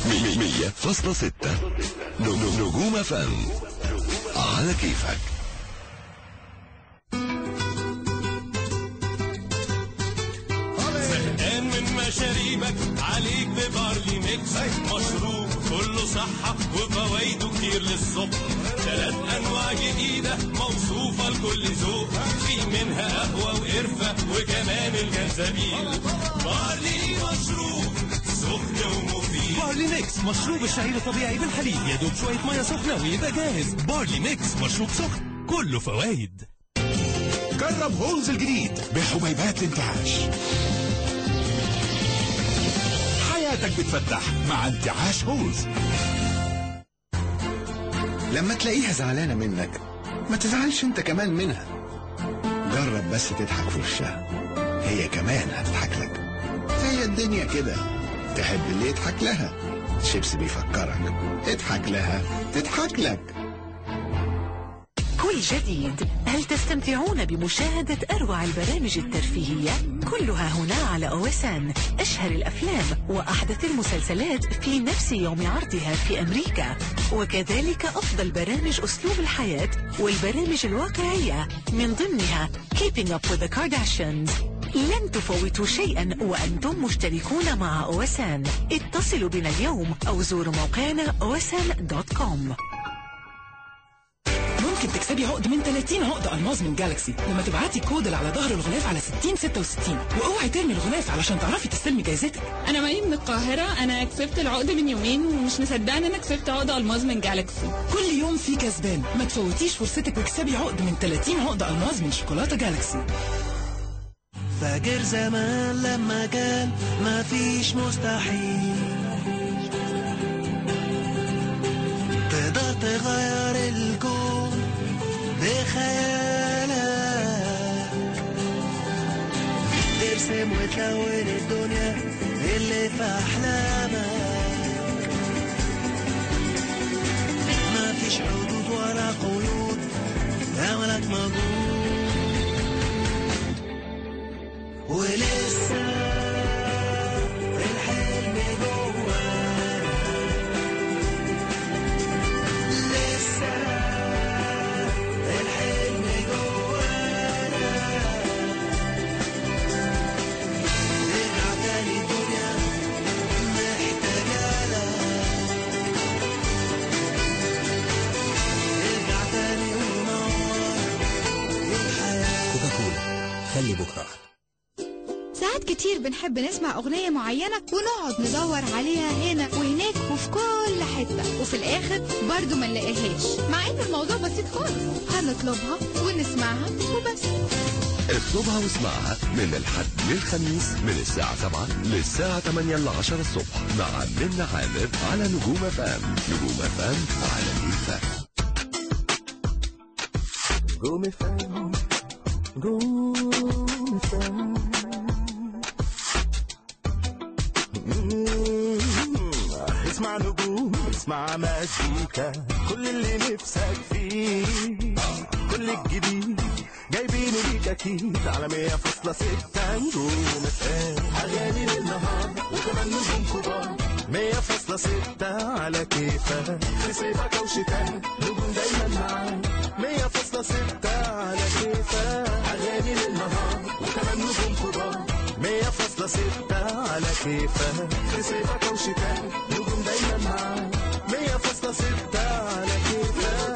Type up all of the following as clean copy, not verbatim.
100.6 نجوم فن على كيفك. زهقان من مشاريبك عليك ببارلي ميكس، مشروب كله صحة وفوايده كتير للصبح. 3 أنواع جديدة موصوفة لكل ذوق، في منها قهوة وقرفة وكمان الجنزبيل. بارلي مشروب سخن ومفيد. بارلي ميكس مشروب الشعير الطبيعي بالحليب، يدوب شوية مية سخنة ويبقى جاهز. بارلي ميكس مشروب سخن كله فوايد. جرب هولز الجديد بحبيبات الانتعاش. حياتك بتفتح مع انتعاش هولز. لما تلاقيها زعلانة منك ما تزعلش انت كمان منها، جرب بس تضحك في وشها، هي كمان هتضحك لك. هي الدنيا كده، تحب اللي يضحك لها. شيبس بيفكرك اضحك لها تضحك لك. كل جديد، هل تستمتعون بمشاهدة أروع البرامج الترفيهية؟ كلها هنا على OSN، أشهر الأفلام وأحدث المسلسلات في نفس يوم عرضها في أمريكا، وكذلك أفضل برامج أسلوب الحياة والبرامج الواقعية، من ضمنها Keeping Up with the Kardashians. لن تفوتوا شيئا وأنتم مشتركون مع OSN. اتصلوا بنا اليوم أو زوروا موقعنا osn.com. ممكن تكسبي عقد من 30 عقد ألماظ من جالاكسي لما تبعتي كود اللي على ظهر الغلاف على 6066، واوعي ترمي الغلاف علشان تعرفي تستلمي جايزتك. انا مي من القاهره، انا كسبت العقد من يومين ومش مصدقه ان انا كسبت عقد ألماظ من جالاكسي. كل يوم في كسبان، ما تفوتيش فرصتك واكسبي عقد من 30 عقد ألماظ من شوكولاته جالاكسي. فاكر زمان لما كان ما فيش مستحيل، تقدر تغير الكون بخيالك، ترسم وتلون الدنيا اللي في أحلامك. ما فيش حدود ولا قيود، أملك موجود ولسه الحلم جواك، لسه الحلم جواك. ارجع تاني الدنيا محتاجالك، ارجع تاني ونور الحياة. كوكاكولا، خلي بكرة. ساعات كتير بنحب نسمع أغنية معينة ونقعد ندور عليها هنا وهناك وفي كل حتة، وفي الآخر برضو ما نلاقيهاش، مع إن الموضوع بسيط خالص. هنطلبها ونسمعها وبس. اطلبها واسمعها من الحد للخميس من الساعة 7 للساعة 8 ل 10 الصبح مع منى عامر على نجوم فام. نجوم فام على كيفك. نجوم فام، نجوم فام. اسمع نجوم، اسمع مزيكا، كل اللي نفسك فيه، كل الجديد جايبينه ليك اكيد على 100.6 نجوم فام. اغاني للنهار وكمان نجوم كبار، 100.6 على كيفك. في صيفك او شتاء نجوم دايما معاك، 100.6 على كيفك. اغاني للنهار وكمان نجوم كبار، 100.6 على كيفك. في صيفك او شتاء نجوم دايما معاك، 100.6 على كيفك.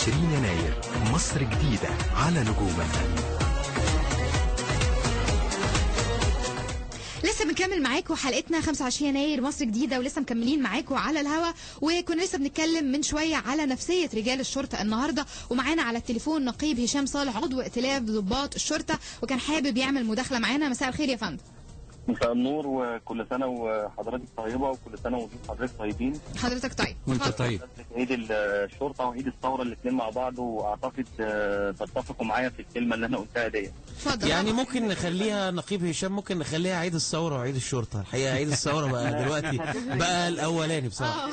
25 يناير مصر جديدة على نجوم FM. لسه بنكمل معاكم حلقتنا 25 يناير مصر جديدة، ولسه مكملين معاكم على الهوا، وكنا لسه بنتكلم من شوية على نفسية رجال الشرطة النهاردة، ومعانا على التليفون نقيب هشام صالح عضو ائتلاف ضباط الشرطة، وكان حابب يعمل مداخلة معانا. مساء الخير يا فندم. مساء النور، وكل سنة وحضرتك طيبة، وكل سنة وضيوف حضرتك طيبين. حضرتك طيب. وانت طيب. عيد الشرطة وعيد الثورة الاثنين مع بعض، واعتقد تتفقوا معايا في الكلمة اللي انا قلتها دي. يعني ممكن نخليها نقيب هشام، ممكن نخليها عيد الثورة وعيد الشرطة. الحقيقة عيد الثورة بقى دلوقتي بقى الاولاني بصراحة.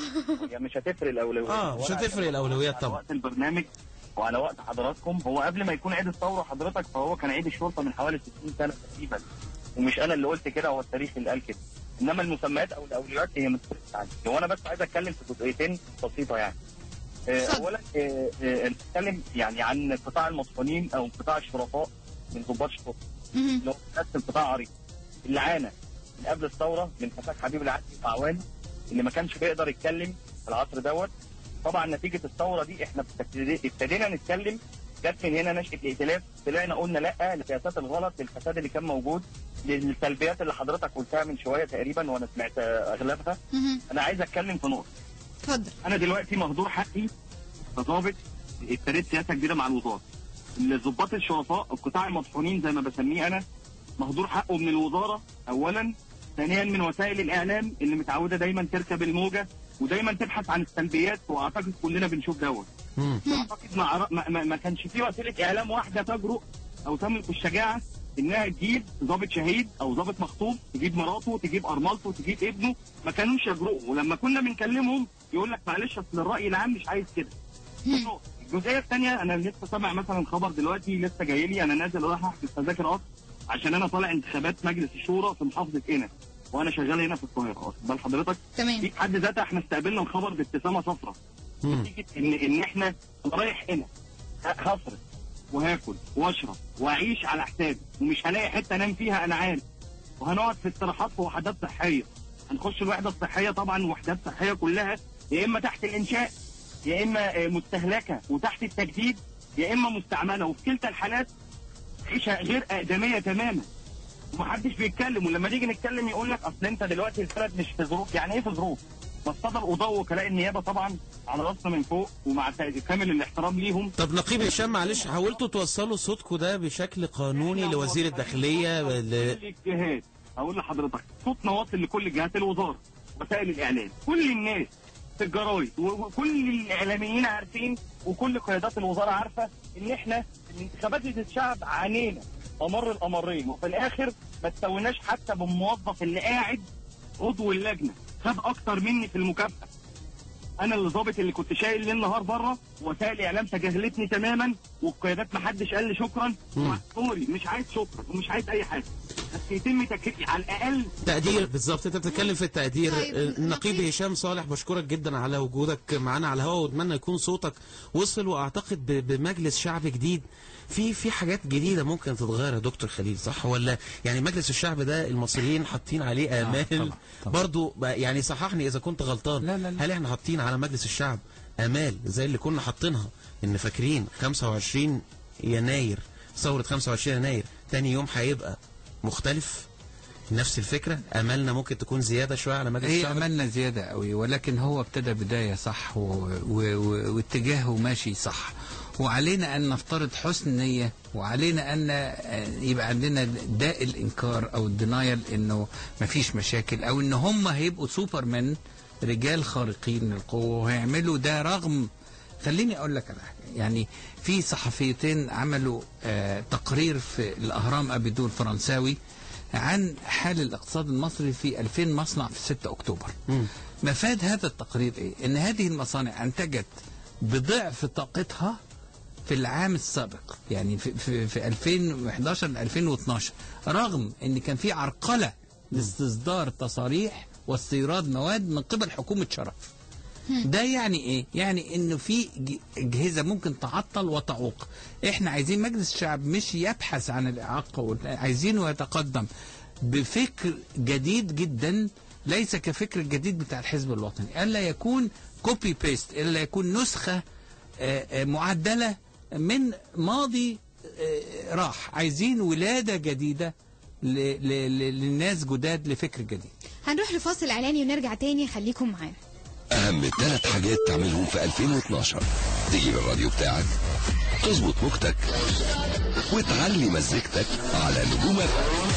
يعني مش هتفرق الاولويات. مش هتفرق الاولويات طبعا. وقت البرنامج وعلى وقت حضراتكم، هو قبل ما يكون عيد الثورة حضرتك فهو كان عيد الشرطة من حوالي 60 سنة تقريبا، ومش انا اللي قلت كده، هو التاريخ اللي قال كده. انما المسميات او الاولويات هي مختلفه عني. هو انا بس عايز اتكلم في جزئيتين بسيطه يعني. اولا نتكلم يعني عن قطاع المطفونين او قطاع الشرفاء من ضباط الشرطه، اللي هو نفس القطاع عريض اللي عانى من قبل الثوره من فساد حبيب العدلي واعوانه، اللي ما كانش بيقدر يتكلم في العصر دوت. طبعا نتيجه الثوره دي احنا ابتدينا نتكلم، جت من هنا نشأة الائتلاف، طلعنا قلنا لا للسياسات الغلط، للفساد اللي كان موجود، للسلبيات اللي حضرتك قلتها من شويه تقريبا وانا سمعت اغلبها. انا عايز اتكلم في نقطه. اتفضل. انا دلوقتي مهدور حقي كضابط، ابتديت سياسه جديده مع الوزاره. الضباط الشرفاء القطاع المطحونين زي ما بسميه انا، مهدور حقه من الوزاره اولا، ثانيا من وسائل الاعلام اللي متعوده دايما تركب الموجه ودايما تبحث عن السلبيات، واعتقد كلنا بنشوف دوت. اعتقد ما كانش في وسيله اعلام واحده تجرؤ او تملك الشجاعه انها تجيب ضابط شهيد او ضابط مخطوب، تجيب مراته، تجيب ارملته، تجيب ابنه، ما كانوش يجرؤوا. ولما كنا بنكلمهم يقول لك معلش اصل الراي العام مش عايز كده. الجزئيه الثانيه، انا لسه سامع مثلا خبر دلوقتي لسه جاي لي، انا نازل رايح احجز تذاكر قطر عشان انا طالع انتخابات مجلس الشورى في محافظه قنا، وانا شغال هنا في القاهره. واخد بال حضرتك؟ تمام. دي في حد ذاتها احنا استقبلنا الخبر بابتسامه صفراء. نتيجه ان احنا رايح هنا هصرف وهاكل واشرب واعيش على حسابي، ومش هلاقي حته انام فيها انا عارف، وهنقعد في استراحات في وحدات صحيه. هنخش الوحده الصحيه، طبعا وحدات صحيه كلها يا اما تحت الانشاء يا اما مستهلكه وتحت التجديد يا اما مستعمله، وفي كلتا الحالات عيشه غير ادميه تماما، ومحدش بيتكلم. ولما نيجي نتكلم يقول لك اصل انت دلوقتي البلد مش في ظروف. يعني ايه في ظروف؟ مصدر قضاء وكلاء النيابه طبعا على راسنا من فوق، ومع كامل الاحترام ليهم. طب نقيب هشام معلش، حاولتوا توصلوا صوتكم ده بشكل قانوني لوزير الداخليه؟ كل الجهات، هقول لحضرتك صوتنا واصل لكل جهات الوزاره، وسائل الاعلام، كل الناس في الجرايد، وكل الاعلاميين عارفين، وكل قيادات الوزاره عارفه ان احنا انتخابات الشعب عانينا امر الامرين، وفي الاخر ما تسويناش حتى بالموظف اللي قاعد عضو اللجنه، خد اكتر مني في المكافاه. انا اللي ظابط اللي كنت شايل ليل نهار بره، وسائل الاعلام تجاهلتني تماما، والقيادات ما حدش قال لي شكرا. سوري، مش عايز شكرا ومش عايز اي حاجه، بس يتم تكافئي على الاقل تقدير. بالظبط، انت بتتكلم في التقدير. النقيب هشام صالح، بشكرك جدا على وجودك معانا على الهواء، واتمنى يكون صوتك وصل. واعتقد بمجلس شعب جديد في حاجات جديده ممكن تتغير يا دكتور خليل، صح ولا؟ يعني مجلس الشعب ده المصريين حاطين عليه امال. طبعا. برضو يعني صححني اذا كنت غلطان. لا. هل احنا حاطين على مجلس الشعب امال زي اللي كنا حاطينها، ان فاكرين 25 يناير ثوره 25 يناير تاني يوم هيبقى مختلف؟ نفس الفكره، املنا ممكن تكون زياده شويه على مجلس الشعب. هي املنا زياده قوي، ولكن هو ابتدى بدايه صح واتجاهه ماشي صح، وعلينا أن نفترض حسن نية، وعلينا أن يبقى عندنا داء الإنكار أو الدينايل إنه مفيش مشاكل، أو إن هم هيبقوا سوبرمان، رجال خارقين للقوة، وهيعملوا ده رغم. خليني أقول لك على حاجة، يعني في صحفيتين عملوا تقرير في الأهرام أبيدو الفرنساوي عن حال الاقتصاد المصري في 2000 مصنع في 6 أكتوبر. مفاد هذا التقرير إيه؟ إن هذه المصانع أنتجت بضعف طاقتها في العام السابق، يعني في 2011 ل 2012، رغم ان كان في عرقله لاصدار تصاريح واستيراد مواد من قبل حكومه شرف. ده يعني ايه؟ يعني انه في اجهزه ممكن تعطل وتعوق. احنا عايزين مجلس الشعب مش يبحث عن الاعاقه، عايزينه يتقدم بفكر جديد جدا، ليس كفكر الجديد بتاع الحزب الوطني، الا يكون كوبي بيست، الا يكون نسخه معدلة من ماضي راح. عايزين ولادة جديدة للناس جداد لفكر جديد. هنروح لفاصل اعلاني ونرجع تاني، خليكم معانا. أهم 3 حاجات تعملهم في 2012: تجيب الراديو بتاعك، تظبط موجتك، وتعلي مزيكتك على نجوم FM.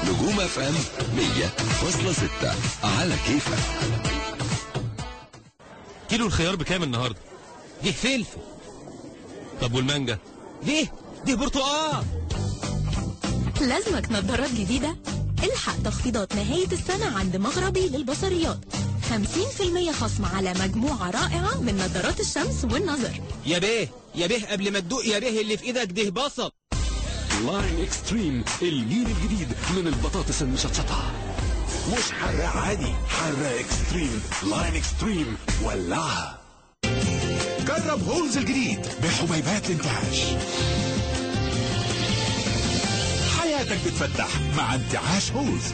نجوم FM 100.6 على كيفك. كيلو الخيار بكام النهارده؟ دي فلفل. طب والمانجا؟ دي برتقال. لازمك نظارات جديدة؟ الحق تخفيضات نهاية السنة عند مغربي للبصريات، 50% خصم على مجموعة رائعة من نظارات الشمس والنظر. يا بيه قبل ما تدوق يا بيه اللي في ايدك ده بصل. لاين اكستريم، الجيل الجديد من البطاطس المشطشطة. مش حراق عادي، حراق اكستريم. لاين اكستريم ولعها. جرب هولز الجديد بحبيبات الانتعاش. حياتك بتفتح مع انتعاش هولز.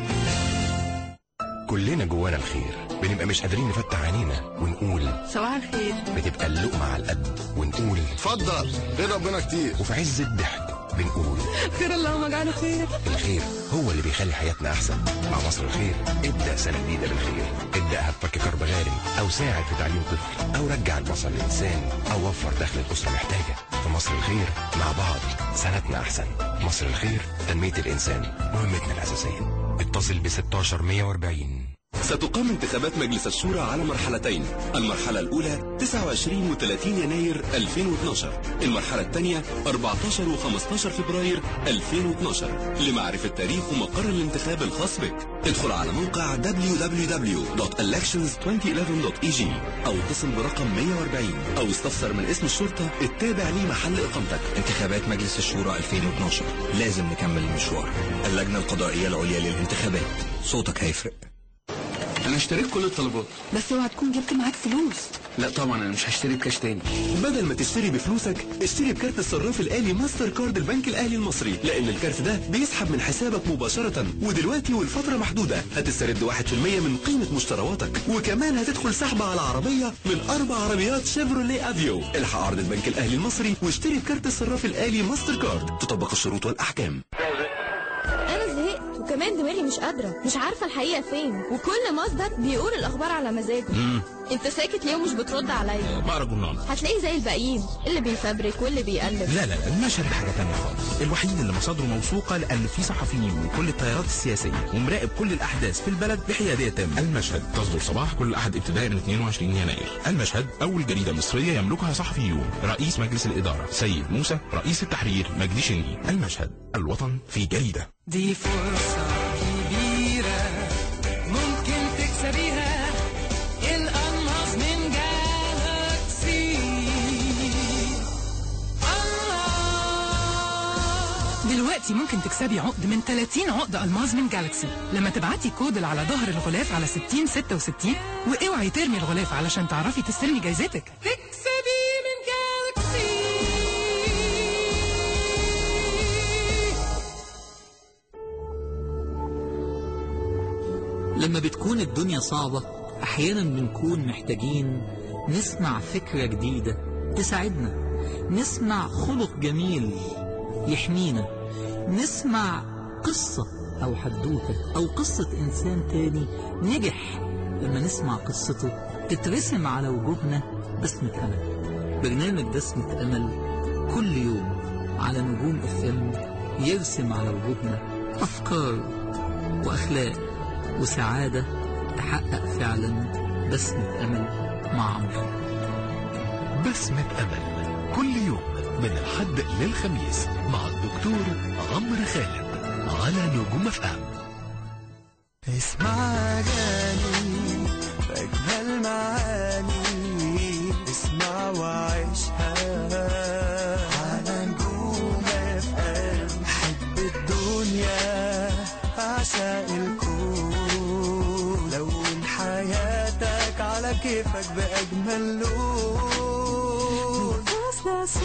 كلنا جوانا الخير، بنبقى مش قادرين نفتح عينينا ونقول صباح الخير. بتبقى اللقمة على القد ونقول اتفضل، خير ربنا كتير. وفي عز الضحك بنقول خير اللهم اجعله خير. الخير هو اللي بيخلي حياتنا احسن. مع مصر الخير ابدأ سنة جديدة بالخير. ابدأها بفك كرب غارم، او ساعد في تعليم طفل، او رجع البصر للإنسان، او وفر دخل الأسرة محتاجة. في مصر الخير مع بعض سنتنا احسن. مصر الخير، تنمية الإنسان مهمتنا الأساسية. اتصل ب 16 140. ستقام انتخابات مجلس الشورى على مرحلتين. المرحلة الأولى 29 و 30 يناير 2012، المرحلة الثانية 14 و 15 فبراير 2012. لمعرفة تاريخ ومقر الانتخاب الخاص بك ادخل على موقع www.elections2011.eg أو اتصل برقم 140 أو استفسر من اسم الشرطة التابع لمحل إقامتك. انتخابات مجلس الشورى 2012 لازم نكمل المشوار. اللجنة القضائية العليا للانتخابات، صوتك هيفرق. انا اشتريت كل الطلبات. بس اوعى تكون جبت معاك فلوس. لا طبعا انا مش هشتري بكاش تاني. بدل ما تشتري بفلوسك اشتري بكارت الصراف الآلي ماستر كارد البنك الأهلي المصري، لأن الكارت ده بيسحب من حسابك مباشرة، ودلوقتي والفترة محدودة هتسترد 1% من قيمة مشترياتك، وكمان هتدخل سحب على عربية من 4 عربيات شيفروليه افيو. الحق عرض البنك الأهلي المصري واشتري بكارت الصراف الآلي ماستر كارد، تطبق الشروط والأحكام. أنا زهقت وكمان دماغي مش قادرة، مش عارفة الحقيقة فين، وكل مصدر بيقول الأخبار على مزاجه. انت ساكت ليه ومش بترد عليا؟ بقرا جورنال. هتلاقيه زي الباقيين اللي بيفبرك واللي بيقلب. لا المشهد حاجة تانية خالص. الوحيد اللي مصادره موثوقة لأن في صحفيين من كل التيارات السياسية ومراقب كل الأحداث في البلد بحيادية تامة. المشهد تصدر صباح كل أحد ابتداء من 22 يناير. المشهد أول جريدة مصرية يملكها صحفيون. رئيس مجلس الإدارة سيد موسى، رئيس التحرير مجدي شنقي. المشهد، الوطن في جريدة. دي فرصة كبيرة ممكن تكسبيها، الألماس من جالاكسي. دلوقتي ممكن تكسبي عقد من 30 عقد ألماس من جالاكسي لما تبعتي كود على ظهر الغلاف على 6066، واوعي ترمي الغلاف علشان تعرفي تستلمي جايزتك. تكسبي من جالاكسي. لما بتكون الدنيا صعبة أحيانا بنكون محتاجين نسمع فكرة جديدة تساعدنا، نسمع خلق جميل يحمينا، نسمع قصة أو حدوتة أو قصة إنسان تاني نجح. لما نسمع قصته تترسم على وجوهنا بسمة أمل. برنامج بسمة أمل كل يوم على نجوم FM يرسم على وجوهنا أفكار وأخلاق وسعادة تحقق فعلا بسمة أمل مع عمرو. بسمة أمل كل يوم من الحد للخميس مع الدكتور عمرو خالد على نجوم FM. اسمع أغاني أجمل معاني، اسمع وعيشها على نجوم FM. حب الدنيا عشاق الكون، لون حياتك على كيفك بأجمل لون. فاصلة ستة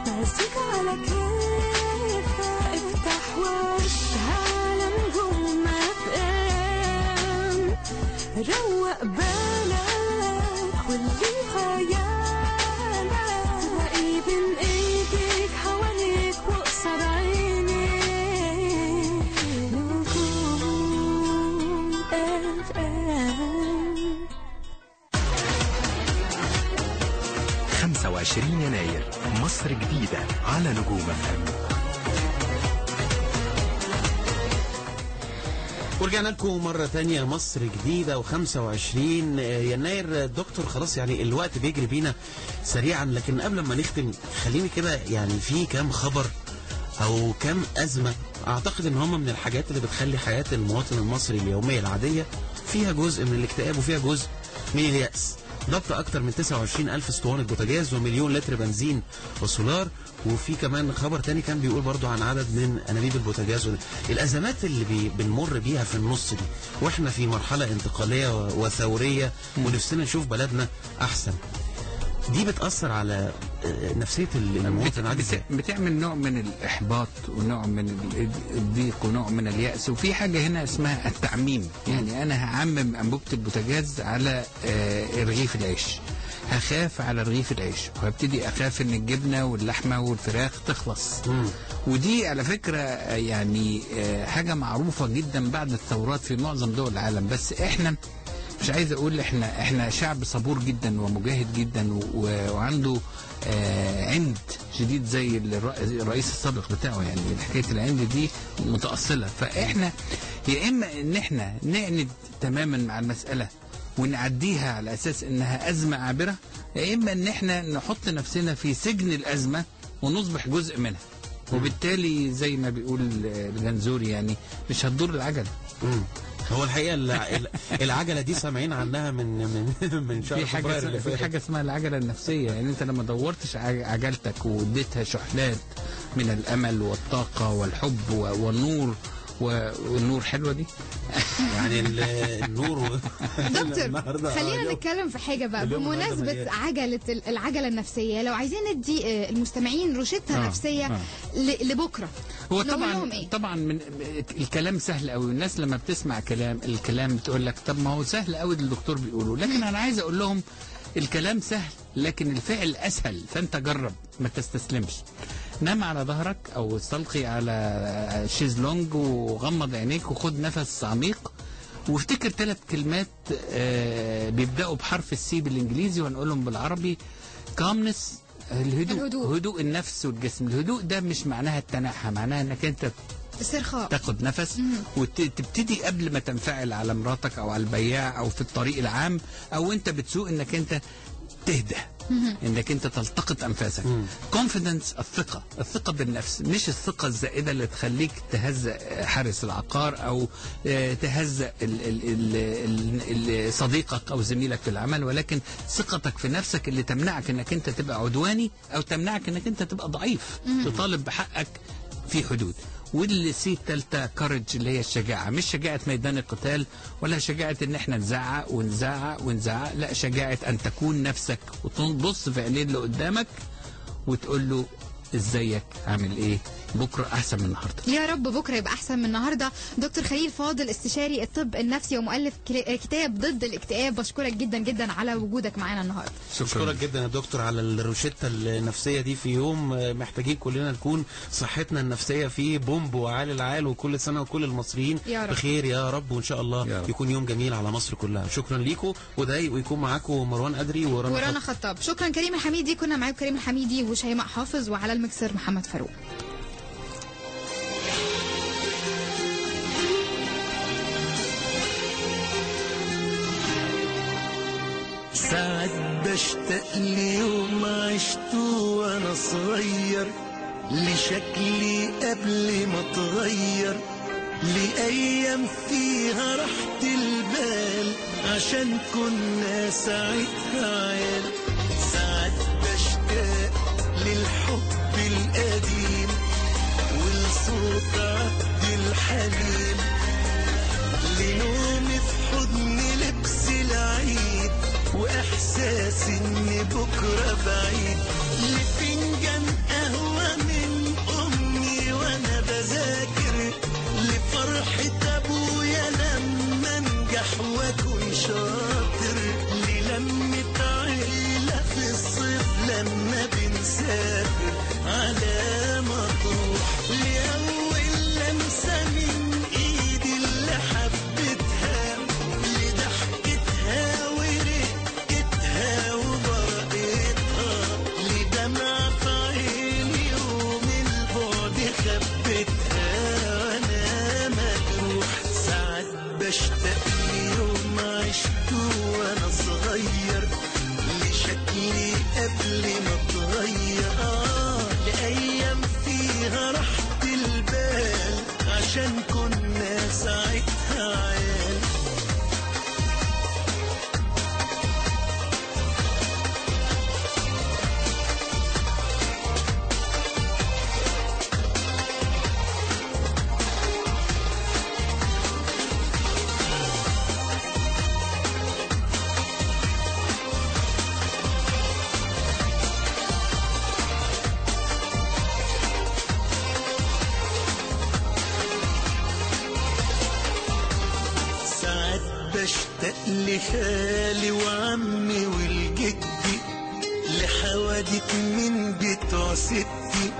مزيكا على كيفك، افتح وعيشها روق بالك واللي خيالك تلاقيه بين ايديك حواليك وقصر عينيك نجوم FM. 25 يناير مصر جديدة على نجوم FM. ورجعنا لكم مرة تانية مصر جديدة و25 يناير. دكتور خلاص يعني الوقت بيجري بينا سريعا، لكن قبل ما نختم خليني كده يعني في كام خبر او كام أزمة اعتقد ان هم من الحاجات اللي بتخلي حياة المواطن المصري اليومية العادية فيها جزء من الاكتئاب وفيها جزء من اليأس. ضبط اكتر من 29,000 اسطوانة بوتاجاز ومليون لتر بنزين وسولار. وفي كمان خبر تاني كان بيقول برضو عن عدد من انابيب البوتاجاز. الازمات اللي بنمر بيها في النص دي واحنا في مرحلة انتقالية وثورية ونفسنا نشوف بلدنا احسن، دي بتأثر على نفسية المواطن عادي. بتعمل نوع من الإحباط ونوع من الضيق ونوع من اليأس. وفي حاجة هنا اسمها التعميم، يعني أنا هعمم أنبوبة البوتاجاز على رغيف العيش، هخاف على رغيف العيش وهبتدي أخاف إن الجبنة واللحمة والفراخ تخلص. ودي على فكرة يعني حاجة معروفة جدا بعد الثورات في معظم دول العالم. بس إحنا مش عايز اقول احنا شعب صبور جدا ومجاهد جدا وعنده عند شديد زي الرئيس السابق بتاعه، يعني حكايه العند دي متأصلة. فاحنا يا اما ان احنا نعند تماما مع المسألة ونعديها على اساس انها ازمة عابرة، يا اما ان احنا نحط نفسنا في سجن الازمة ونصبح جزء منها، وبالتالي زي ما بيقول الجنزوري يعني مش هتدور العجلة. هو الحقيقه العجله دي سامعين عنها من شهر فبراير. في حاجه اسمها العجله النفسيه، يعني انت لما دورتش عجلتك واديتها شحنات من الامل والطاقه والحب والنور والنور حلوه دي يعني النور. دكتور خلينا نتكلم في حاجه بقى بمناسبه العجله النفسيه. لو عايزين ندي المستمعين روشته نفسيه لبكره، هو طبعا من الكلام سهل قوي، والناس لما بتسمع الكلام بتقول لك طب ما هو سهل قوي اللي الدكتور بيقوله، لكن انا عايز اقول لهم الكلام سهل لكن الفعل اسهل. فانت جرب، ما تستسلمش، نام على ظهرك او استلقي على شيزلونج وغمض عينيك وخد نفس عميق وافتكر 3 كلمات بيبداوا بحرف السي بالانجليزي ونقولهم بالعربي. كامنس، هدوء النفس والجسم. الهدوء ده مش معناها التناحة، معناها انك انت استرخاء، تاخد نفس وتبتدي قبل ما تنفعل على مراتك او على البياع او في الطريق العام او انت بتسوق انك انت تهدى، انك انت تلتقط انفاسك. كونفيدنس، الثقه بالنفس، مش الثقه الزائده اللي تخليك تهزأ حارس العقار او تهزأ صديقك او زميلك في العمل، ولكن ثقتك في نفسك اللي تمنعك انك انت تبقى عدواني او تمنعك انك انت تبقى ضعيف، تطالب بحقك في حدود. والسي الثالثه كارج، اللي هي الشجاعه، مش شجاعه ميدان القتال ولا شجاعه ان احنا نزعق ونزعق، لا، شجاعه ان تكون نفسك وتبص في عينين اللي قدامك وتقول له ازيك، عامل ايه، بكره احسن من النهارده. يا رب بكره يبقى احسن من النهارده. دكتور خليل فاضل، استشاري الطب النفسي ومؤلف كتاب ضد الاكتئاب، بشكرك جدا جدا على وجودك معانا النهارده. بشكرك جدا يا دكتور على الروشته النفسيه دي في يوم محتاجين كلنا نكون صحتنا النفسيه فيه بومب وعال العال، وكل سنه وكل المصريين بخير يا رب، وان شاء الله يكون يوم جميل على مصر كلها. شكرا ليكم، ودايق ويكون معاكم مروان قدري ورانا خطاب. شكرا كريم الحميدي، كنا معاكم كريم الحميدي وشيماء حافظ، وعلى المكسر محمد فاروق. ساعات بشتاق ليوم عشته وانا صغير، لشكلي قبل ما اتغير، لأيام فيها راحة البال عشان كنا ساعتها عيال. ساعات بشتاق للحب القديم ولصوت عبد الحليم، لنوم في حضن لبس العيد واحساس ان بكره بعيد، لفنجان قهوه من امي وانا بذاكر، لفرحه ابويا لما انجح واكون شاطر. لخالي وعمي والجدي، لحوادث من بتوع ستي،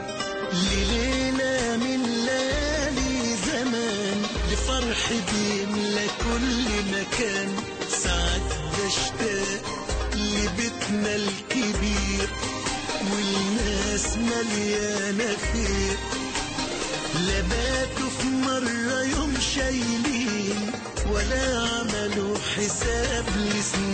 لليلة من ليالي زمان، لفرح بيملى كل مكان. ساعات بشتاق لبيتنا الكبير والناس مليانة خير، لا باتوا في مرة يوم شايلين ولا عملوا حساب لسنين.